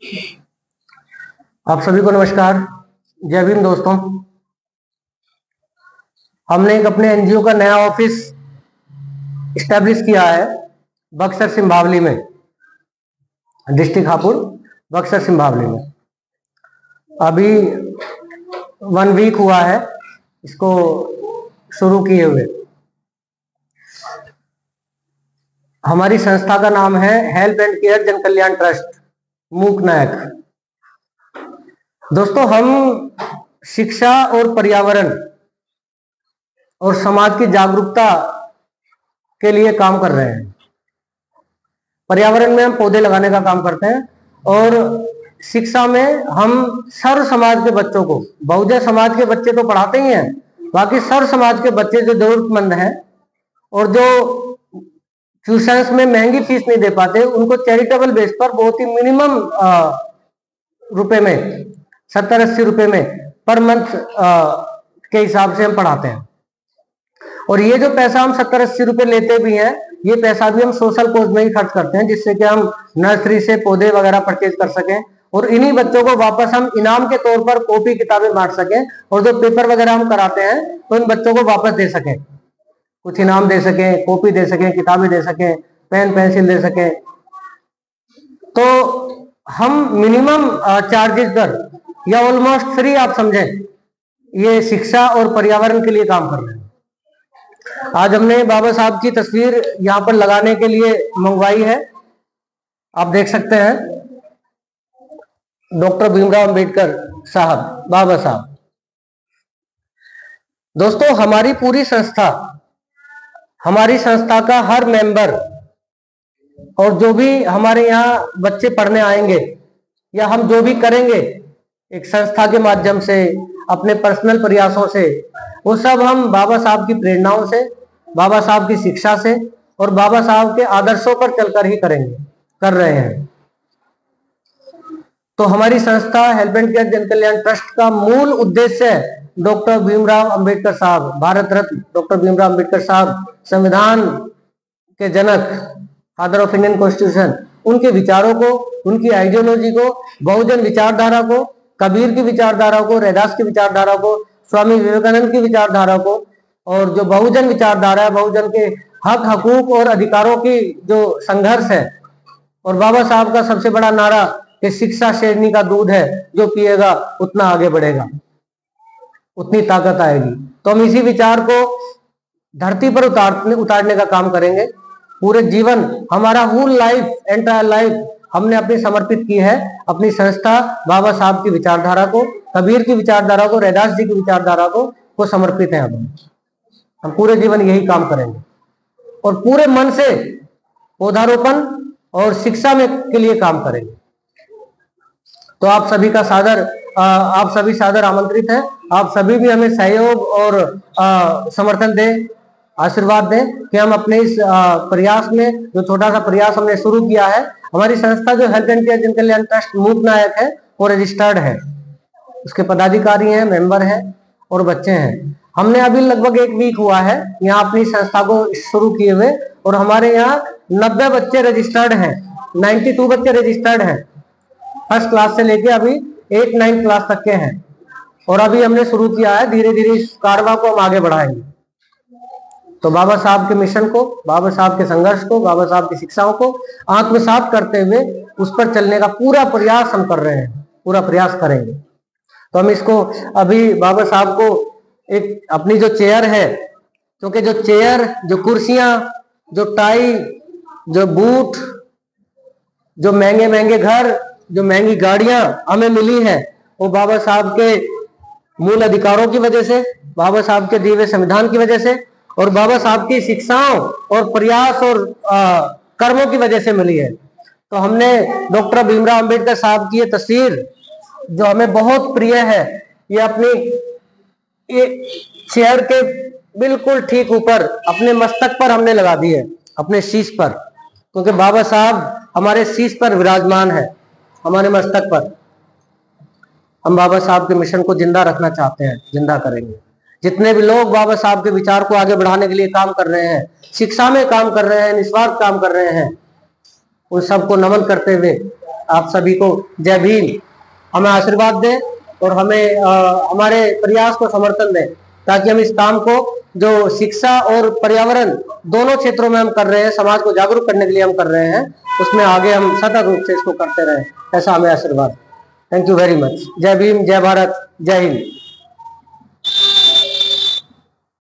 आप सभी को नमस्कार। जय भीम दोस्तों। हमने एक अपने एनजीओ का नया ऑफिस इस्टेब्लिश किया है बक्सर सिंभावली में, डिस्ट्रिक्ट हापुड़, बक्सर सिंभावली में। अभी 1 वीक हुआ है इसको शुरू किए हुए। हमारी संस्था का नाम है हेल्प एंड केयर जन कल्याण ट्रस्ट, मूक नायक। दोस्तों, हम शिक्षा और पर्यावरण और समाज की जागरूकता के लिए काम कर रहे हैं। पर्यावरण में हम पौधे लगाने का काम करते हैं और शिक्षा में हम सर्व समाज के बच्चों को, बहुजन समाज के बच्चे तो पढ़ाते ही हैं, बाकी सर्व समाज के बच्चे जो जरूरतमंद हैं और जो ट्यूशंस में महंगी फीस नहीं दे पाते, उनको चैरिटेबल बेस पर बहुत ही मिनिमम रुपए में, 70-80 रुपए में पर मंथ के हिसाब से हम पढ़ाते हैं। और ये जो पैसा हम 70-80 रुपए लेते भी हैं, ये पैसा भी हम सोशल कोज में ही खर्च करते हैं, जिससे कि हम नर्सरी से पौधे वगैरह परचेज कर सकें और इन्हीं बच्चों को वापस हम इनाम के तौर पर कॉपी किताबें बांट सकें और जो पेपर वगैरह हम कराते हैं तो इन बच्चों को वापस दे सकें, कुछ इनाम दे सकें, कॉपी दे सकें, किताबें दे सकें, पेन पेंसिल दे सकें। तो हम मिनिमम चार्जेस पर या ऑलमोस्ट फ्री आप समझें, ये शिक्षा और पर्यावरण के लिए काम कर रहे हैं। आज हमने बाबा साहब की तस्वीर यहाँ पर लगाने के लिए मंगवाई है। आप देख सकते हैं, डॉक्टर भीमराव अंबेडकर साहब, बाबा साहब। दोस्तों, हमारी पूरी संस्था, हमारी संस्था का हर मेंबर और जो भी हमारे यहाँ बच्चे पढ़ने आएंगे या हम जो भी करेंगे एक संस्था के माध्यम से, अपने पर्सनल प्रयासों से, वो सब हम बाबा साहब की प्रेरणाओं से, बाबा साहब की शिक्षा से और बाबा साहब के आदर्शों पर चलकर ही कर रहे हैं। तो हमारी संस्था हेल्प एंड केयर जन कल्याण ट्रस्ट का मूल उद्देश्य है डॉक्टर भीमराव अंबेडकर साहब, भारत रत्न डॉक्टर भीमराव अंबेडकर साहब, संविधान के जनक, फादर ऑफ इंडियन कॉन्स्टिट्यूशन, उनके विचारों को, उनकी आइडियोलॉजी को, बहुजन विचारधारा को, कबीर की विचारधारा को, रैदास की विचारधारा को, स्वामी विवेकानंद की विचारधारा को, और जो बहुजन विचारधारा है, बहुजन के हक, हकूक और अधिकारों की जो संघर्ष है, और बाबा साहब का सबसे बड़ा नारा कि शिक्षा शेरनी का दूध है, जो पिएगा उतना आगे बढ़ेगा, उतनी ताकत आएगी। तो हम इसी विचार को धरती पर उतारने का काम करेंगे। पूरे जीवन, हमारा होल लाइफ, एंटायर लाइफ हमने अपनी समर्पित की है अपनी संस्था बाबा साहब की विचारधारा को, कबीर की विचारधारा को, रैदास जी की विचारधारा को समर्पित है। हम पूरे जीवन यही काम करेंगे और पूरे मन से पौधारोपण और शिक्षा में के लिए काम करेंगे। तो आप सभी सादर आमंत्रित हैं। आप सभी भी हमें सहयोग और समर्थन दें, आशीर्वाद दें कि हम अपने इस प्रयास में, जो छोटा सा प्रयास हमने शुरू किया है, हमारी संस्था जो हेल्प एंड केयर जन कल्याण ट्रस्ट मूक नायक है, वो रजिस्टर्ड है, उसके पदाधिकारी हैं, मेंबर हैं और बच्चे हैं। हमने अभी लगभग 1 वीक हुआ है यहाँ अपनी संस्था को शुरू किए हुए और हमारे यहाँ 90 बच्चे रजिस्टर्ड हैं, 92 बच्चे रजिस्टर्ड हैं, फर्स्ट क्लास से लेके अभी 8-9 क्लास तक के हैं। और अभी हमने शुरू किया है, धीरे धीरे इस कारवां को हम आगे बढ़ाएंगे। तो बाबा साहब के मिशन को, बाबा साहब के संघर्ष को, बाबा साहब की शिक्षाओं को आत्मसात करते हुए उस पर चलने का पूरा प्रयास हम कर रहे हैं, पूरा प्रयास करेंगे। तो हम इसको अभी बाबा साहब को एक अपनी जो चेयर है, क्योंकि जो चेयर, जो कुर्सियां, जो टाई, जो बूट, जो महंगे महंगे घर, जो महंगी गाड़ियां हमें मिली हैं, वो बाबा साहब के मूल अधिकारों की वजह से, बाबा साहब के दिए हुए संविधान की वजह से और बाबा साहब की शिक्षाओं और प्रयास और कर्मों की वजह से मिली है। तो हमने डॉक्टर भीमराव अंबेडकर साहब की ये तस्वीर जो हमें बहुत प्रिय है, ये अपनी ये चेयर के बिल्कुल ठीक ऊपर अपने मस्तक पर हमने लगा दी है, अपने शीश पर, क्योंकि बाबा साहब हमारे शीश पर विराजमान है, हमारे मस्तक पर। हम बाबा साहब के मिशन को जिंदा रखना चाहते हैं, जिंदा करेंगे। जितने भी लोग बाबा साहब के विचार को आगे बढ़ाने के लिए काम कर रहे हैं, शिक्षा में काम कर रहे हैं, निस्वार्थ काम कर रहे हैं, उन सबको नमन करते हुए आप सभी को जय भीम। हमें आशीर्वाद दें और हमें हमारे प्रयास को समर्थन दें, ताकि हम इस काम को जो शिक्षा और पर्यावरण दोनों क्षेत्रों में हम कर रहे हैं, समाज को जागरूक करने के लिए हम कर रहे हैं, उसमें आगे हम सतत रूप से इसको करते रहें, ऐसा हमें आशीर्वाद। Thank you very much. जय भीम, जय भारत, जय हिंद।